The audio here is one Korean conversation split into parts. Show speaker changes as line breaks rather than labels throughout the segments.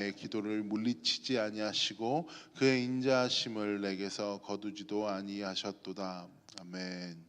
내 기도를 물리치지 아니하시고 그의 인자하심을 내게서 거두지도 아니하셨도다. 아멘.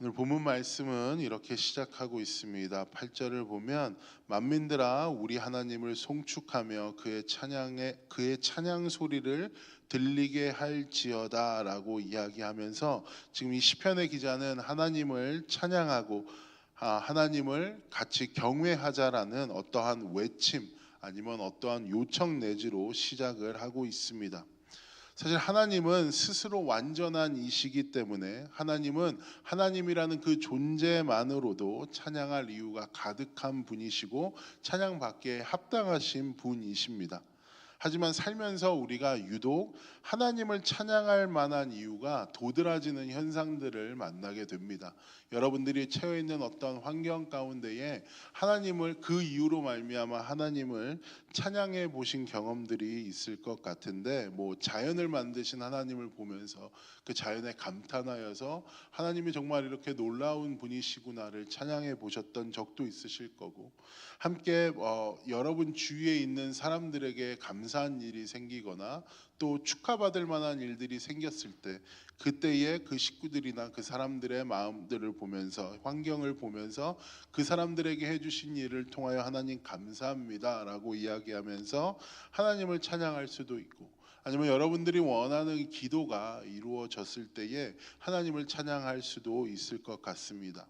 오늘 본문 말씀은 이렇게 시작하고 있습니다. 8절을 보면 만민들아 우리 하나님을 송축하며 그의 찬양 소리를 들리게 할지어다라고 이야기하면서 지금 이 시편의 기자는 하나님을 찬양하고 하나님을 같이 경외하자라는 어떠한 외침 아니면 어떠한 요청 내지로 시작을 하고 있습니다. 사실 하나님은 스스로 완전한 이시기 때문에 하나님은 하나님이라는 그 존재만으로도 찬양할 이유가 가득한 분이시고 찬양받기에 합당하신 분이십니다. 하지만 살면서 우리가 유독 하나님을 찬양할 만한 이유가 도드라지는 현상들을 만나게 됩니다. 여러분들이 처해 있는 어떤 환경 가운데에 하나님을 그 이유로 말미암아 하나님을 찬양해 보신 경험들이 있을 것 같은데, 자연을 만드신 하나님을 보면서 그 자연에 감탄하여서 하나님이 정말 이렇게 놀라운 분이시구나를 찬양해 보셨던 적도 있으실 거고, 함께 여러분 주위에 있는 사람들에게 감사한 일이 생기거나 또 축하받을 만한 일들이 생겼을 때 그때에 그 식구들이나 그 사람들의 마음들을 보면서 환경을 보면서 그 사람들에게 해주신 일을 통하여 하나님 감사합니다라고 이야기하면서 하나님을 찬양할 수도 있고, 아니면 여러분들이 원하는 기도가 이루어졌을 때에 하나님을 찬양할 수도 있을 것 같습니다.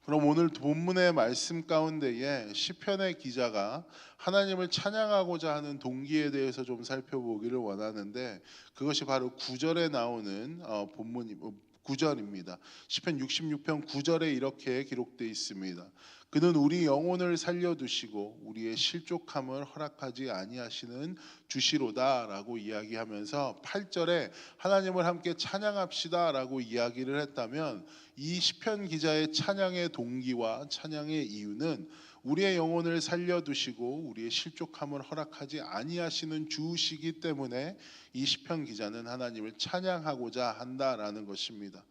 그럼 오늘 본문의 말씀 가운데에 시편의 기자가 하나님을 찬양하고자 하는 동기에 대해서 좀 살펴보기를 원하는데, 그것이 바로 9절에 나오는 본문 9절입니다. 시편 66편 9절에 이렇게 기록되어 있습니다. 그는 우리 영혼을 살려두시고 우리의 실족함을 허락하지 아니하시는 주시로다라고 이야기하면서 8절에 하나님을 함께 찬양합시다라고 이야기를 했다면, 이 시편 기자의 찬양의 동기와 찬양의 이유는 우리의 영혼을 살려두시고 우리의 실족함을 허락하지 아니하시는 주시기 때문에 이 시편 기자는 하나님을 찬양하고자 한다라는 것입니다.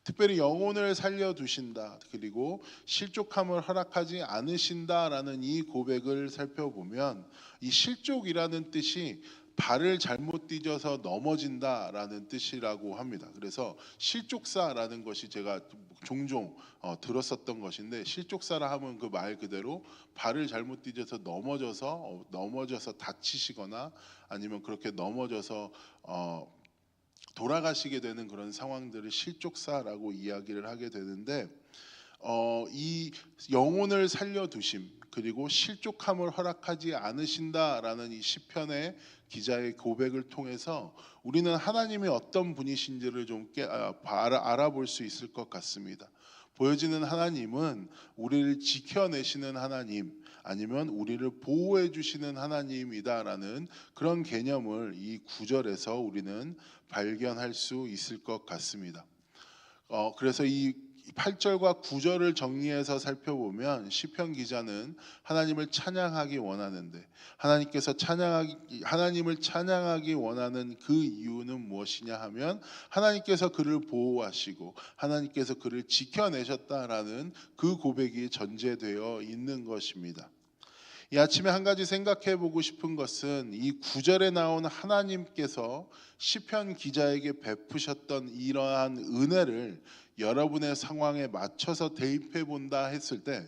특별히 영혼을 살려두신다, 그리고 실족함을 허락하지 않으신다라는 이 고백을 살펴보면, 이 실족이라는 뜻이 발을 잘못 디뎌서 넘어진다라는 뜻이라고 합니다. 그래서 실족사라는 것이 제가 종종 들었었던 것인데, 실족사라 하면 그 말 그대로 발을 잘못 디뎌서 넘어져서 다치시거나 아니면 그렇게 넘어져서 돌아가시게 되는 그런 상황들을 실족사라고 이야기를 하게 되는데, 이 영혼을 살려두심 그리고 실족함을 허락하지 않으신다라는 이 시편의 기자의 고백을 통해서 우리는 하나님이 어떤 분이신지를 좀 알아볼 수 있을 것 같습니다. 보여지는 하나님은 우리를 지켜내시는 하나님, 아니면 우리를 보호해 주시는 하나님이다라는 그런 개념을 이 구절에서 우리는 발견할 수 있을 것 같습니다. 그래서 이 8절과 9절을 정리해서 살펴보면 시편 기자는 하나님을 찬양하기 원하는데, 하나님을 찬양하기 원하는 그 이유는 무엇이냐 하면, 하나님께서 그를 보호하시고 하나님께서 그를 지켜내셨다라는 그 고백이 전제되어 있는 것입니다. 이 아침에 한 가지 생각해 보고 싶은 것은, 이 구절에 나온 하나님께서 시편 기자에게 베푸셨던 이러한 은혜를 여러분의 상황에 맞춰서 대입해 본다 했을 때,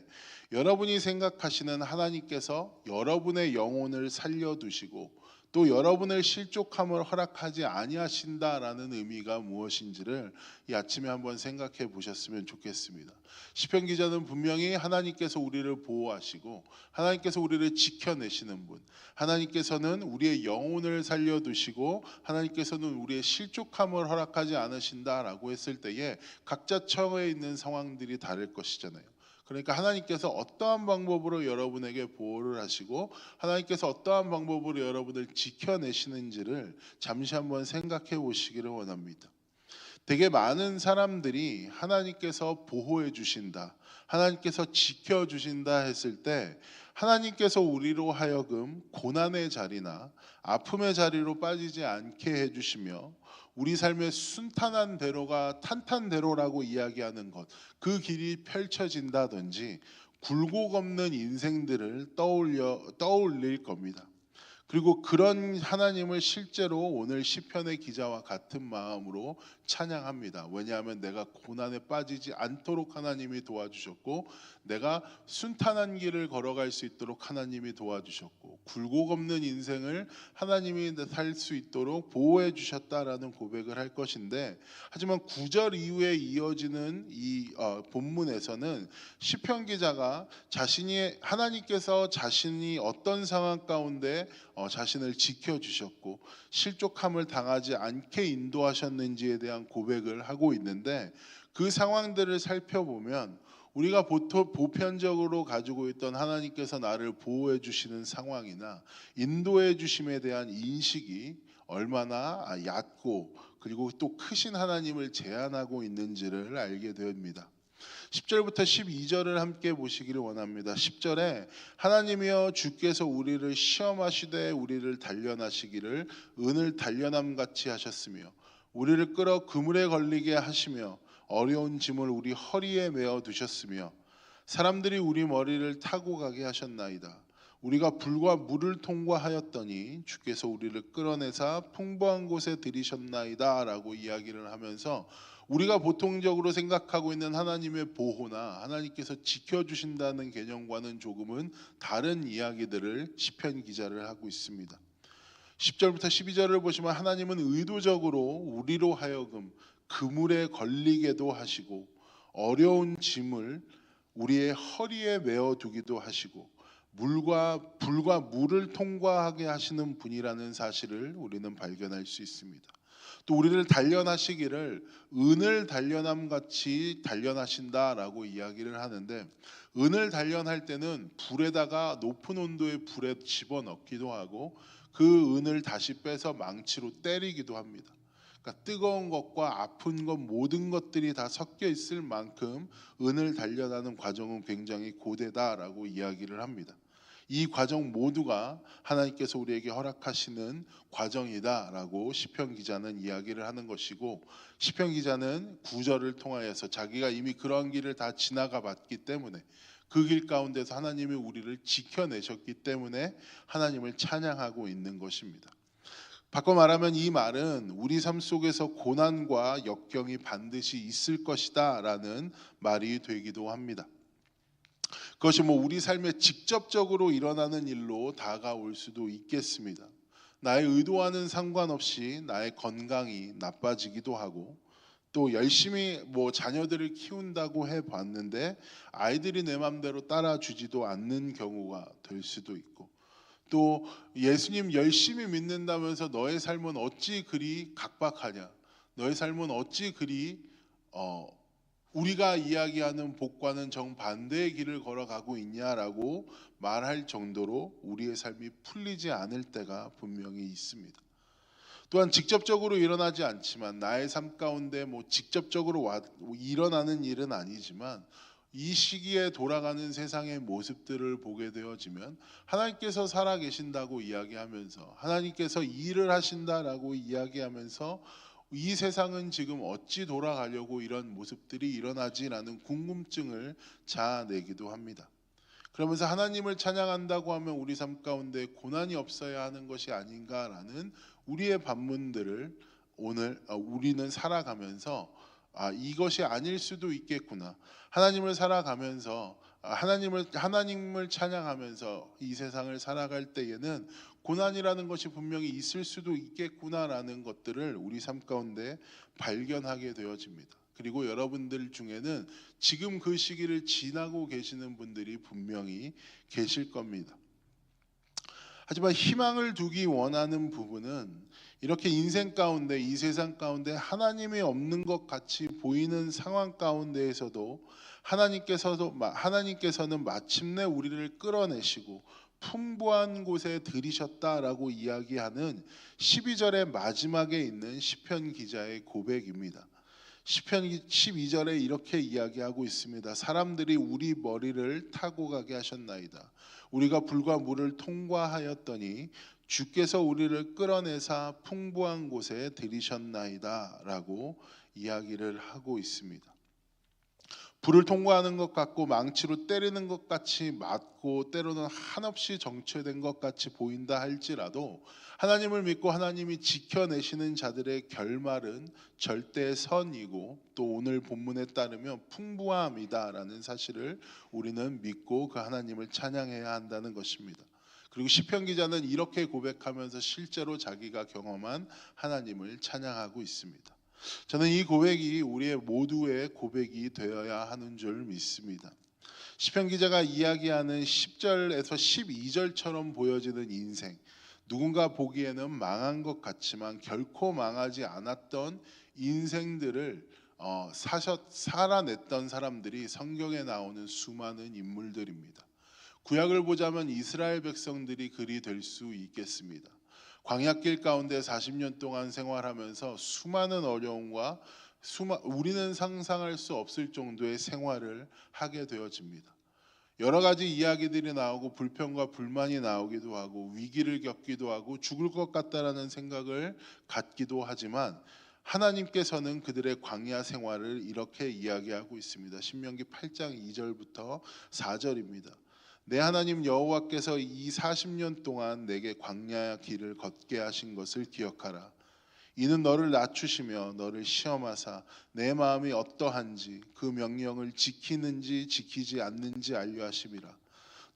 여러분이 생각하시는 하나님께서 여러분의 영혼을 살려두시고 또 여러분의 실족함을 허락하지 아니하신다라는 의미가 무엇인지를 이 아침에 한번 생각해 보셨으면 좋겠습니다. 시편 기자는 분명히 하나님께서 우리를 보호하시고 하나님께서 우리를 지켜내시는 분, 하나님께서는 우리의 영혼을 살려두시고 하나님께서는 우리의 실족함을 허락하지 않으신다라고 했을 때에 각자 처해 있는 상황들이 다를 것이잖아요. 그러니까 하나님께서 어떠한 방법으로 여러분에게 보호를 하시고 하나님께서 어떠한 방법으로 여러분을 지켜내시는지를 잠시 한번 생각해 보시기를 원합니다. 되게 많은 사람들이 하나님께서 보호해 주신다, 하나님께서 지켜 주신다 했을 때, 하나님께서 우리로 하여금 고난의 자리나 아픔의 자리로 빠지지 않게 해주시며 우리 삶의 순탄한 대로가 탄탄대로라고 이야기하는 것, 그 길이 펼쳐진다든지 굴곡 없는 인생들을 떠올릴 겁니다. 그리고 그런 하나님을 실제로 오늘 시편의 기자와 같은 마음으로 찬양합니다. 왜냐하면 내가 고난에 빠지지 않도록 하나님이 도와주셨고, 내가 순탄한 길을 걸어갈 수 있도록 하나님이 도와주셨고, 굴곡 없는 인생을 하나님이 살 수 있도록 보호해 주셨다라는 고백을 할 것인데, 하지만 9절 이후에 이어지는 이 본문에서는 시편 기자가 하나님께서 자신이 어떤 상황 가운데 자신을 지켜주셨고 실족함을 당하지 않게 인도하셨는지에 대한 고백을 하고 있는데, 그 상황들을 살펴보면 우리가 보편적으로 가지고 있던 하나님께서 나를 보호해 주시는 상황이나 인도해 주심에 대한 인식이 얼마나 얕고 그리고 또 크신 하나님을 제한하고 있는지를 알게 됩니다. 10절부터 12절을 함께 보시기를 원합니다. 10절에 하나님이여 주께서 우리를 시험하시되 우리를 단련하시기를 은을 단련함 같이 하셨으며 우리를 끌어 그물에 걸리게 하시며 어려운 짐을 우리 허리에 메어 두셨으며 사람들이 우리 머리를 타고 가게 하셨나이다. 우리가 불과 물을 통과하였더니 주께서 우리를 끌어내사 풍부한 곳에 들이셨나이다 라고 이야기를 하면서, 우리가 보통적으로 생각하고 있는 하나님의 보호나 하나님께서 지켜주신다는 개념과는 조금은 다른 이야기들을 시편 기자를 하고 있습니다. 10절부터 12절을 보시면 하나님은 의도적으로 우리로 하여금 그물에 걸리게도 하시고 어려운 짐을 우리의 허리에 메어두기도 하시고 불과 물을 통과하게 하시는 분이라는 사실을 우리는 발견할 수 있습니다. 또 우리를 단련하시기를 은을 단련함 같이 단련하신다라고 이야기를 하는데, 은을 단련할 때는 불에다가 높은 온도의 불에 집어넣기도 하고 그 은을 다시 빼서 망치로 때리기도 합니다. 그러니까 뜨거운 것과 아픈 것 모든 것들이 다 섞여 있을 만큼 은을 단련하는 과정은 굉장히 고되다라고 이야기를 합니다. 이 과정 모두가 하나님께서 우리에게 허락하시는 과정이다라고 시편 기자는 이야기를 하는 것이고, 시편 기자는 9절을 통하여서 자기가 이미 그런 길을 다 지나가 봤기 때문에 그 길 가운데서 하나님이 우리를 지켜내셨기 때문에 하나님을 찬양하고 있는 것입니다. 바꿔 말하면 이 말은 우리 삶 속에서 고난과 역경이 반드시 있을 것이다 라는 말이 되기도 합니다. 그것이 우리 삶에 직접적으로 일어나는 일로 다가올 수도 있겠습니다. 나의 의도와는 상관없이 나의 건강이 나빠지기도 하고, 또 열심히 자녀들을 키운다고 해봤는데 아이들이 내 맘대로 따라주지도 않는 경우가 될 수도 있고, 또 예수님 열심히 믿는다면서 너의 삶은 어찌 그리 각박하냐, 너의 삶은 어찌 그리 우리가 이야기하는 복과는 정반대의 길을 걸어가고 있냐라고 말할 정도로 우리의 삶이 풀리지 않을 때가 분명히 있습니다. 또한 직접적으로 일어나지 않지만 나의 삶 가운데 직접적으로 일어나는 일은 아니지만 이 시기에 돌아가는 세상의 모습들을 보게 되어지면 하나님께서 살아계신다고 이야기하면서, 하나님께서 일을 하신다라고 이야기하면서 이 세상은 지금 어찌 돌아가려고 이런 모습들이 일어나지라는 궁금증을 자아내기도 합니다. 그러면서 하나님을 찬양한다고 하면 우리 삶 가운데 고난이 없어야 하는 것이 아닌가라는 우리의 반문들을 오늘 우리는 살아가면서 이것이 아닐 수도 있겠구나. 하나님을 살아가면서 하나님을 찬양하면서 이 세상을 살아갈 때에는 고난이라는 것이 분명히 있을 수도 있겠구나라는 것들을 우리 삶 가운데 발견하게 되어집니다. 그리고 여러분들 중에는 지금 그 시기를 지나고 계시는 분들이 분명히 계실 겁니다. 하지만 희망을 두기 원하는 부분은 이렇게 인생 가운데, 이 세상 가운데 하나님이 없는 것 같이 보이는 상황 가운데에서도 하나님께서는 마침내 우리를 끌어내시고 풍부한 곳에 들이셨다라고 이야기하는 12절의 마지막에 있는 시편 기자의 고백입니다. 시편 12절에 이렇게 이야기하고 있습니다. 사람들이 우리 머리를 타고 가게 하셨나이다. 우리가 불과 물을 통과하였더니 주께서 우리를 끌어내사 풍부한 곳에 들이셨나이다 라고 이야기를 하고 있습니다. 불을 통과하는 것 같고 망치로 때리는 것 같이 맞고 때로는 한없이 정체된 것 같이 보인다 할지라도 하나님을 믿고 하나님이 지켜내시는 자들의 결말은 절대 선이고 또 오늘 본문에 따르면 풍부함이다라는 사실을 우리는 믿고 그 하나님을 찬양해야 한다는 것입니다. 그리고 시편 기자는 이렇게 고백하면서 실제로 자기가 경험한 하나님을 찬양하고 있습니다. 저는 이 고백이 우리의 모두의 고백이 되어야 하는 줄 믿습니다. 시편 기자가 이야기하는 10절에서 12절처럼 보여지는 인생, 누군가 보기에는 망한 것 같지만 결코 망하지 않았던 인생들을 살아냈던 사람들이 성경에 나오는 수많은 인물들입니다. 구약을 보자면 이스라엘 백성들이 그리 될 수 있겠습니다. 광야길 가운데 40년 동안 생활하면서 수많은 어려움과 우리는 상상할 수 없을 정도의 생활을 하게 되어집니다. 여러 가지 이야기들이 나오고 불평과 불만이 나오기도 하고 위기를 겪기도 하고 죽을 것 같다라는 생각을 갖기도 하지만 하나님께서는 그들의 광야 생활을 이렇게 이야기하고 있습니다. 신명기 8장 2절부터 4절입니다. 내 하나님 여호와께서 이 40년 동안 내게 광야 길을 걷게 하신 것을 기억하라. 이는 너를 낮추시며 너를 시험하사 내 마음이 어떠한지 그 명령을 지키는지 지키지 않는지 알려 하심이라.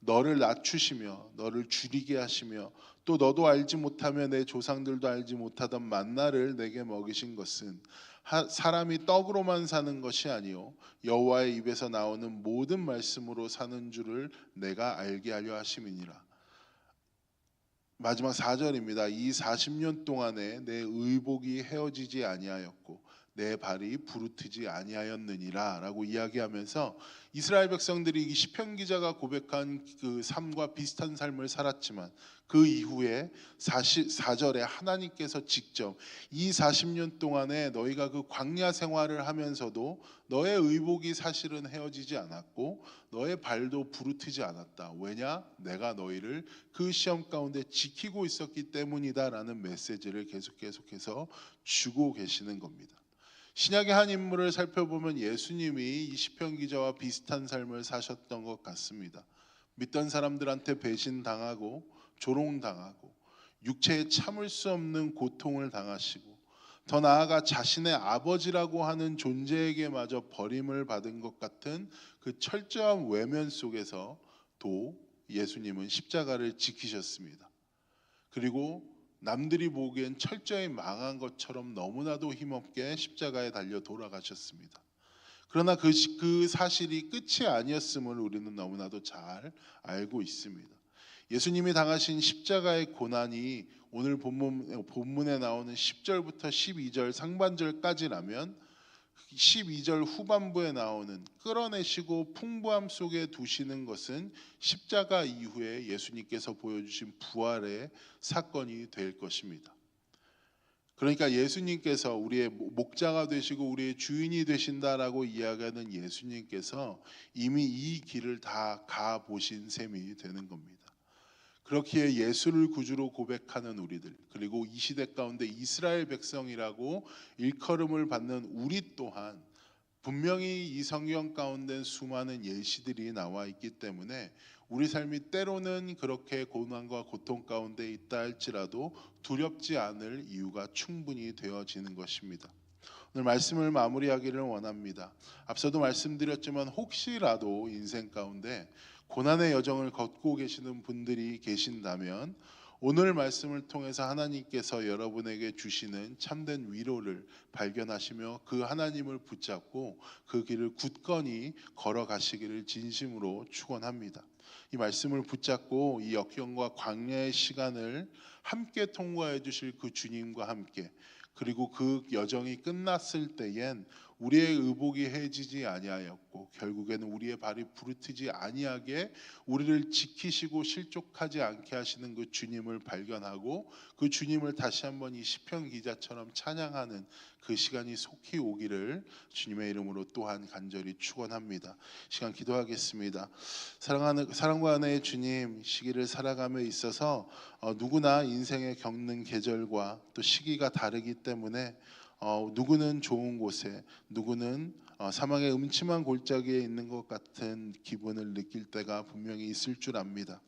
너를 낮추시며 너를 줄이게 하시며 또 너도 알지 못하며 내 조상들도 알지 못하던 만나를 내게 먹이신 것은 사람이 떡으로만 사는 것이 아니요 여호와의 입에서 나오는 모든 말씀으로 사는 줄을 내가 알게 하려 하심이니라. 마지막 4절입니다. 이 40년 동안에 내 의복이 헤어지지 아니하였고 내 발이 부르트지 아니하였느니라 라고 이야기하면서 이스라엘 백성들이 이 시편 기자가 고백한 그 삶과 비슷한 삶을 살았지만 그 이후에 4절에 하나님께서 직접 이 40년 동안에 너희가 그 광야 생활을 하면서도 너의 의복이 사실은 헤어지지 않았고 너의 발도 부르트지 않았다. 왜냐? 내가 너희를 그 시험 가운데 지키고 있었기 때문이다라는 메시지를 계속해서 주고 계시는 겁니다. 신약의 한 인물을 살펴보면 예수님이 이 시편 기자와 비슷한 삶을 사셨던 것 같습니다. 믿던 사람들한테 배신당하고 조롱당하고 육체에 참을 수 없는 고통을 당하시고 더 나아가 자신의 아버지라고 하는 존재에게마저 버림을 받은 것 같은 그 철저한 외면 속에서도 예수님은 십자가를 지키셨습니다. 그리고 남들이 보기엔 철저히 망한 것처럼 너무나도 힘없게 십자가에 달려 돌아가셨습니다. 그러나 그 사실이 끝이 아니었음을 우리는 너무나도 잘 알고 있습니다. 예수님이 당하신 십자가의 고난이 오늘 본문에 나오는 10절부터 12절 상반절까지라면 12절 후반부에 나오는 끌어내시고 풍부함 속에 두시는 것은 십자가 이후에 예수님께서 보여주신 부활의 사건이 될 것입니다. 그러니까 예수님께서 우리의 목자가 되시고 우리의 주인이 되신다라고 이야기하는 예수님께서 이미 이 길을 다 가보신 셈이 되는 겁니다. 그렇기에 예수를 구주로 고백하는 우리들, 그리고 이 시대 가운데 이스라엘 백성이라고 일컬음을 받는 우리 또한 분명히 이 성경 가운데 수많은 예시들이 나와 있기 때문에 우리 삶이 때로는 그렇게 고난과 고통 가운데 있다 할지라도 두렵지 않을 이유가 충분히 되어지는 것입니다. 오늘 말씀을 마무리하기를 원합니다. 앞서도 말씀드렸지만 혹시라도 인생 가운데 고난의 여정을 걷고 계시는 분들이 계신다면 오늘 말씀을 통해서 하나님께서 여러분에게 주시는 참된 위로를 발견하시며 그 하나님을 붙잡고 그 길을 굳건히 걸어가시기를 진심으로 축원합니다. 이 말씀을 붙잡고 이 역경과 광야의 시간을 함께 통과해 주실 그 주님과 함께, 그리고 그 여정이 끝났을 때엔 우리의 의복이 해지지 아니하였고 결국에는 우리의 발이 부르트지 아니하게 우리를 지키시고 실족하지 않게 하시는 그 주님을 발견하고 그 주님을 다시 한번 이 시편 기자처럼 찬양하는 그 시간이 속히 오기를 주님의 이름으로 또한 간절히 축원합니다. 시간 기도하겠습니다. 사랑과 은혜의 주님, 시기를 살아감에 있어서 누구나 인생에 겪는 계절과 또 시기가 다르기 때문에 누구는 좋은 곳에, 누구는 사망의 음침한 골짜기에 있는 것 같은 기분을 느낄 때가 분명히 있을 줄 압니다.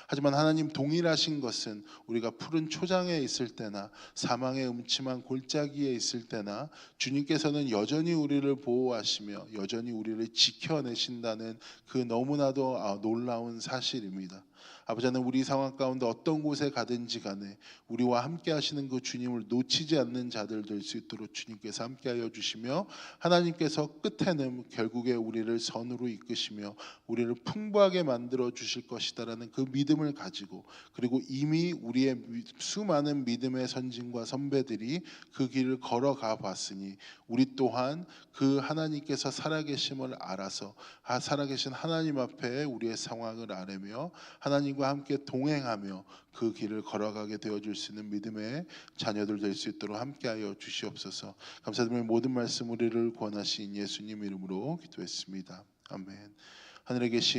하지만 하나님 동일하신 것은 우리가 푸른 초장에 있을 때나 사망의 음침한 골짜기에 있을 때나 주님께서는 여전히 우리를 보호하시며 여전히 우리를 지켜내신다는 그 너무나도 놀라운 사실입니다. 아버지 하나님, 우리 상황 가운데 어떤 곳에 가든지 간에 우리와 함께 하시는 그 주님을 놓치지 않는 자들 될 수 있도록 주님께서 함께하여 주시며, 하나님께서 끝에는 결국에 우리를 선으로 이끄시며 우리를 풍부하게 만들어 주실 것이다라는 그 믿음을 가지고, 그리고 이미 우리의 수많은 믿음의 선진과 선배들이 그 길을 걸어가 봤으니 우리 또한 그 하나님께서 살아계심을 알아서 살아계신 하나님 앞에 우리의 상황을 아뢰며 하나님과 함께 동행하며 그 길을 걸어가게 되어줄 수 있는 믿음의 자녀들 될 수 있도록 함께하여 주시옵소서. 감사드리며 모든 말씀 우리를 권하신 예수님 이름으로 기도했습니다. 아멘. 하늘에 계신